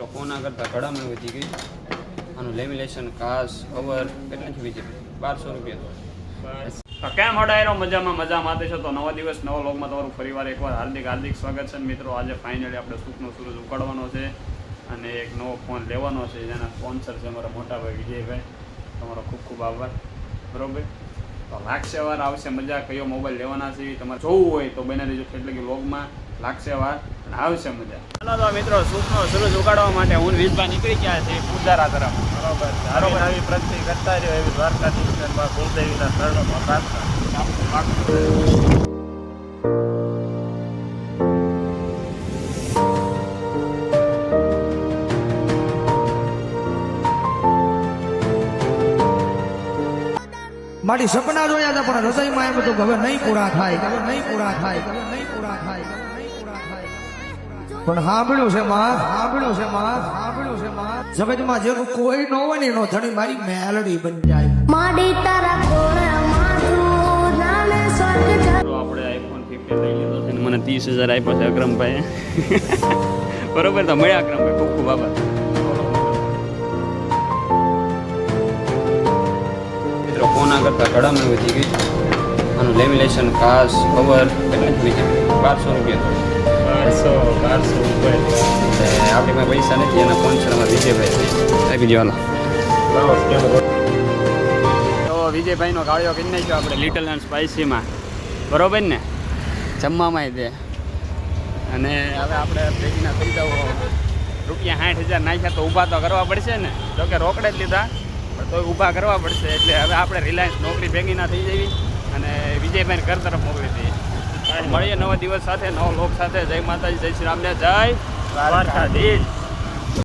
મિત્રો ફોન કરતા ઘડામાં વધી ગઈ. આનું લેમિનેશન કાચ કવર કેટલાથી વેચી 1200 રૂપિયા. તો કેમ હડાયરો મજામાં છો તો નવા દિવસ નવા વ્લોગમાં તમારું ફરીવાર એકવાર હાર્દિક સ્વાગત છે મિત્રો. આજે ફાઇનલી આપણે સુખનો સૂરજ ઉકાળવાનો છે અને એક નવો ફોન લેવાનો છે જેના સ્પોન્સર છે અમારા મોટાભાઈ વિજયભાઈ. તમારો ખૂબ ખૂબ આભાર. બરોબર, તો લાગશે વાર આવશે મજા. કયો મોબાઈલ લેવાના છે તમારે જોવું હોય તો બને રહેજો, એટલે કે વ્લોગમાં લાગશે વાર અને આવશે મજા. ચાલો તો મિત્રો સુખનો સૂરજ ઉગાડવા માટે હું વીજભાઈ નીકળી ગયા છે પૂજારા તરફ. બરોબર, આવી પ્રગતિ કરતા રહ્યો એવી દ્વારકાધીશમાં કુલદેવીના શરણોમાં પ્રાર્થના. મારી સપના જોયા હતા પણ રસોઈમાં એમ હતું કે હવે નહીં પૂરા થાય, પણ સાંભળ્યું છે માં જગતમાં જેવું કોઈ ન હોય ને એનો ધણી મારી મેલડી બની જાય. આપણે આઈફોન 15 લઈ લીધો છે અને મને 30,000 આપ્યો છે અક્રમભાઈ. બરોબર, તો મળ્યા અક્રમભાઈ, ખૂબ ખૂબ આભાર. મિત્રો ફોન કરતા ઘડામાં વધી ગઈ. આનું લેમિનેશન કાચ કવર કેટલાથી વેચી 1200 રૂપિયા. 1200 રૂપિયા. આપણી પાસે પૈસા નથી, એના સ્પોન્સરમાં વિજયભાઈ છે. આપી દેવાના. તો વિજયભાઈનો ગાળિયો કરી નાખ્યો આપણે લિટલ એન્ડ સ્પાઇસીમાં. બરોબર ને, જમવામાં દે. અને હવે આપણે ભેગીના થઈ જાવ રૂપિયા 60,000 નાખ્યા તો ઊભા તો કરવા પડશે ને. જો કે રોકડે જ લીધા પણ તો ઊભા કરવા પડશે. એટલે હવે આપણે રિલાયન્સ નોકરી ભેગી ના થઈ જવી અને વિજયભાઈને ઘર તરફ મોકલી દઈએ. મળીએ નવા દિવસ સાથે, નવો લોક સાથે. જય માતાજી, જય શ્રી રામને, જય દ્વારકાધીશ.